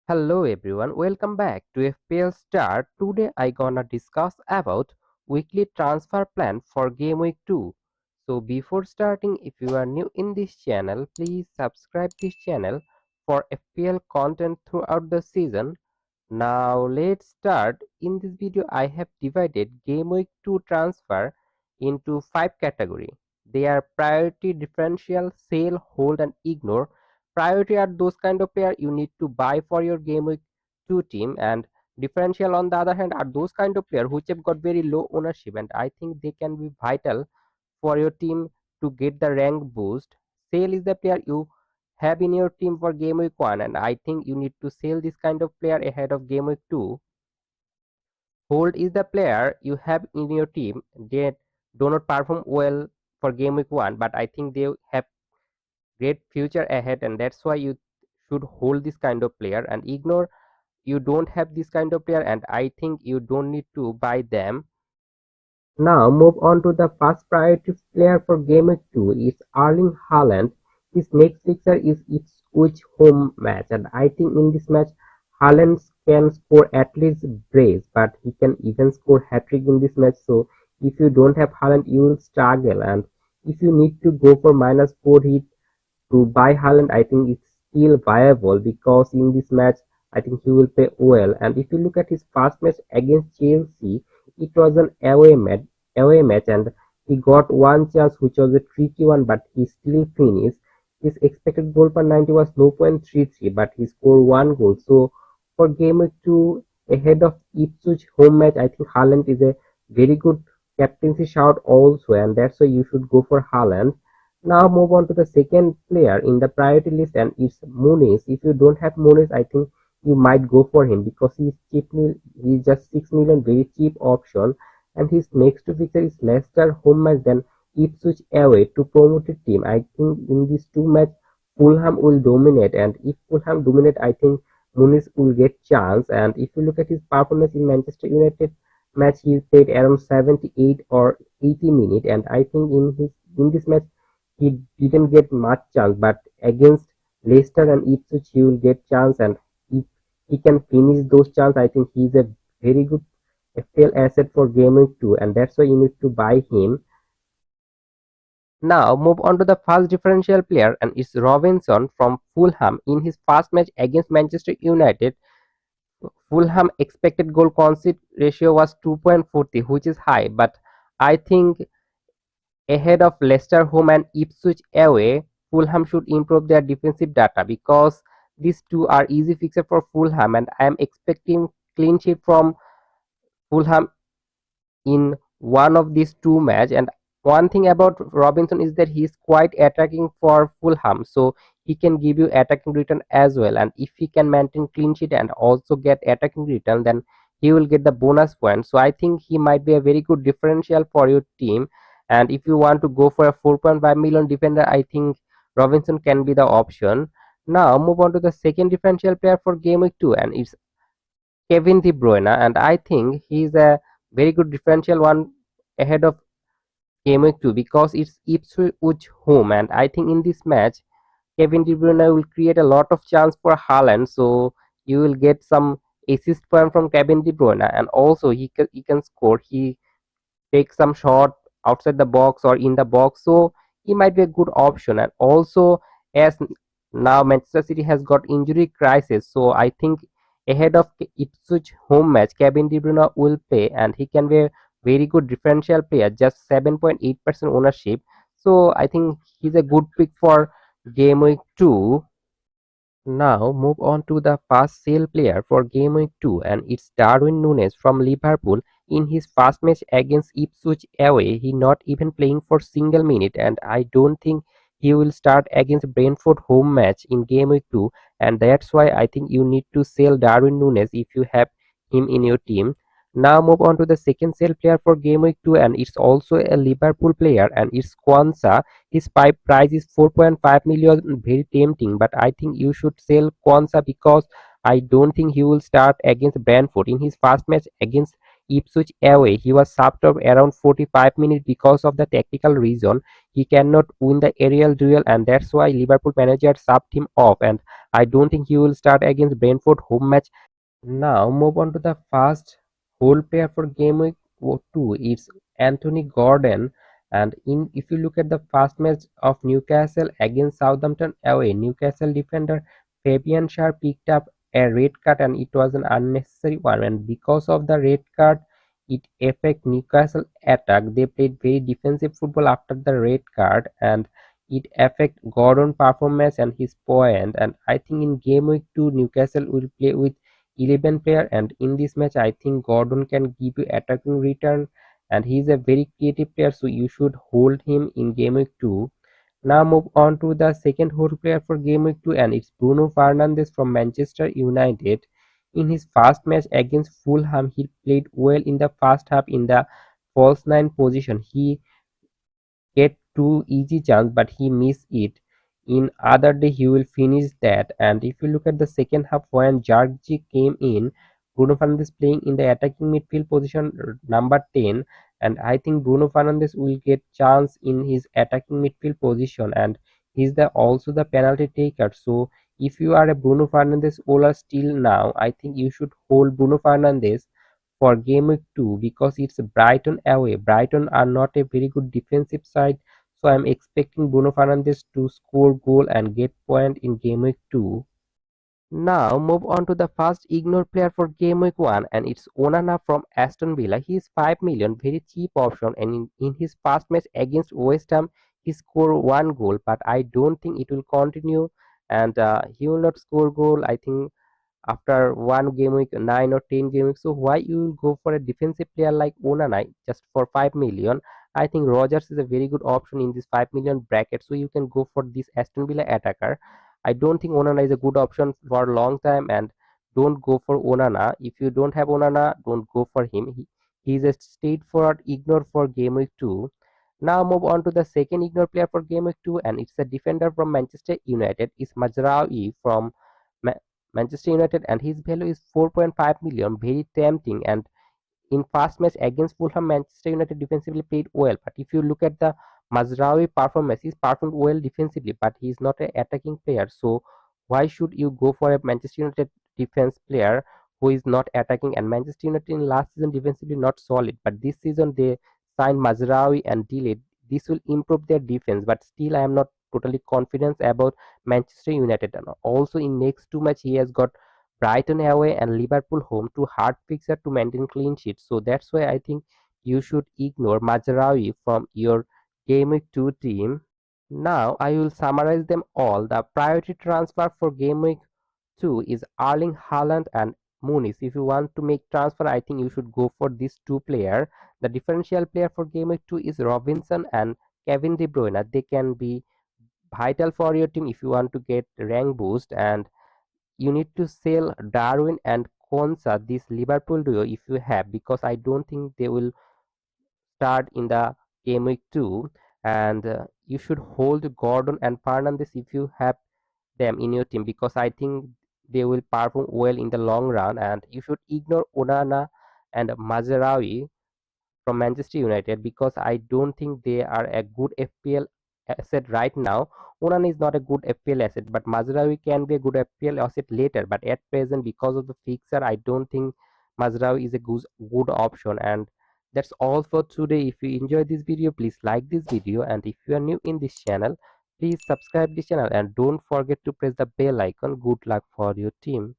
Hello everyone, welcome back to FPL Star. Today I gonna discuss about weekly transfer plan for game week 2. So before starting, if you are new in this channel, please subscribe this channel for FPL content throughout the season. Now let's start. In this video I have divided game week 2 transfer into 5 category. They are priority, differential, sell, hold and ignore. Priority are those kind of player you need to buy for your game week 2 team, and differential on the other hand are those kind of player which have got very low ownership and I think they can be vital for your team to get the rank boost. Sale is the player you have in your team for game week 1 and I think you need to sell this kind of player ahead of game week 2. Hold is the player you have in your team. They do not perform well for game week 1 but I think they have great future ahead and that's why you should hold this kind of player. And ignore, you don't have this kind of player and I think you don't need to buy them. Now move on to the first priority player for game week 2 is Erling Haaland. His next fixture is Ipswich home match and I think in this match Haaland can score at least brace but he can even score hat-trick in this match. So if you don't have Haaland you will struggle, and if you need to go for -4 hit to buy Haaland, I think it's still viable because in this match, I think he will play well. And if you look at his first match against Chelsea, it was an away match, and he got one chance, which was a tricky one, but he still finished. His expected goal per 90 was 0.33, but he scored one goal. So for game week 2, ahead of Ipswich home match, I think Haaland is a very good captaincy shout also, and that's why you should go for Haaland. Now move on to the second player in the priority list and it's Muniz. If you don't have Muniz, I think you might go for him because he's cheap. He's just 6 million, very cheap option. And his next fixture is Leicester home match, then Ipswich away to promoted team. I think in these two match Fulham will dominate, and if Fulham dominate, I think Muniz will get chance. And if you look at his performance in Manchester United match, he played around 78 or 80 minutes, and I think in this match he didn't get much chance, but against Leicester and Ipswich he will get chance, and if he can finish those chance, I think he's a very good FPL asset for game week 2, and that's why you need to buy him. Now move on to the first differential player, and it's Robinson from Fulham. In his first match against Manchester United, Fulham expected goal concede ratio was 2.40, which is high, but I think ahead of Leicester home and Ipswich away, Fulham should improve their defensive data because these two are easy fixes for Fulham, and I am expecting clean sheet from Fulham in one of these two match. And one thing about Robinson is that he is quite attacking for Fulham, so he can give you attacking return as well. And if he can maintain clean sheet and also get attacking return, then he will get the bonus point. So I think he might be a very good differential for your team. And if you want to go for a 4.5 million defender, I think Robinson can be the option. Now move on to the second differential player for game week 2, and it's Kevin De Bruyne, and I think he's a very good differential one ahead of game week 2 because it's Ipswich home, and I think in this match Kevin De Bruyne will create a lot of chance for Haaland, so you will get some assist point from Kevin De Bruyne, and also he can score. He take some shot outside the box or in the box, so he might be a good option. And also, as now Manchester City has got injury crisis, so I think ahead of Ipswich home match Kevin De Bruyne will play and he can be a very good differential player, just 7.8% ownership, so I think he's a good pick for game week 2. Now move on to the first sale player for game week 2, and it's Darwin Núñez from Liverpool. In his first match against Ipswich away, he not even playing for single minute, and I don't think he will start against Brentford home match in game week 2, and that's why I think you need to sell Darwin Núñez if you have him in your team. Now move on to the second sale player for game week 2, and it's also a Liverpool player, and it's Kwanzaa. His pipe price is 4.5 million, very tempting, but I think you should sell Kwanzaa because I don't think he will start against Brentford. In his first match against Ipswich away. He was subbed off around 45 minutes because of the tactical reason. He cannot win the aerial duel, and that's why Liverpool manager subbed him off. And I don't think he will start against Brentford home match. Now move on to the first whole player for game week 2. It's Anthony Gordon. And in if you look at the first match of Newcastle against Southampton away, Newcastle defender Fabian Schär picked up a red card and it was an unnecessary one. And because of the red card, it affect Newcastle attack. They played very defensive football after the red card, and it affect Gordon performance and his point. And I think in game week 2 Newcastle will play with 11 player, and in this match I think Gordon can give you attacking return, and he is a very creative player, so you should hold him in game week 2. Now move on to the second hold player for game week 2, and it's Bruno Fernandes from Manchester United. In his first match against Fulham, he played well in the first half in the false nine position. He get two easy chance, but he missed it. In other day he will finish that. And if you look at the second half when Jargi came in, Bruno Fernandes playing in the attacking midfield position number 10, and I think Bruno Fernandes will get chance in his attacking midfield position, and he's the also the penalty taker. So if you are a Bruno Fernandes owner still now, I think you should hold Bruno Fernandes for game week 2 because it's Brighton away. Brighton are not a very good defensive side, so I'm expecting Bruno Fernandes to score goal and get point in game week 2. Now move on to the first ignored player for game week 1, and it's Onana from Aston Villa. He is 5 million, very cheap option, and in his first match against West Ham he scored one goal, but I don't think it will continue, and he will not score goal I think after one game week, 9 or 10 game weeks. So why you will go for a defensive player like Onana just for 5 million? I think Rogers is a very good option in this 5 million bracket. So you can go for this Aston Villa attacker. I don't think Onana is a good option for a long time, and don't go for Onana. If you don't have Onana, don't go for him. He is a straightforward ignore for game week 2. Now move on to the second ignore player for game week 2, and it's a defender from Manchester United. It's Mazraoui from Manchester United, and his value is 4.5 million. Very tempting. And in first match against Fulham, Manchester United defensively played well. But if you look at the Mazraoui performance, he's performed well defensively, but he's not an attacking player. So why should you go for a Manchester United defense player who is not attacking? And Manchester United in last season defensively not solid, but this season they signed Mazraoui and delayed. This will improve their defense, but still I am not totally confident about Manchester United. And also in next two match he has got Brighton away and Liverpool home, to hard fixture to maintain clean sheet. So that's why I think you should ignore Mazraoui from your game week 2 team. Now I will summarize them all. The priority transfer for game week 2 is Erling Haaland and Muniz. If you want to make transfer, I think you should go for these two players. The differential player for game week 2 is Robinson and Kevin De Bruyne. They can be vital for your team if you want to get rank boost, and you need to sell Darwin and Konsa, this Liverpool duo, if you have, because I don't think they will start in the game week 2. And you should hold Gordon and Fernandes if you have them in your team, because I think they will perform well in the long run. And you should ignore Onana and Mazraoui from Manchester United, because I don't think they are a good FPL asset right now. Onan is not a good FPL asset, but Mazraoui can be a good FPL asset later. But at present, because of the fixture, I don't think Mazraoui is a good option. And that's all for today. If you enjoyed this video, please like this video, and if you are new in this channel, please subscribe this channel and don't forget to press the bell icon. Good luck for your team.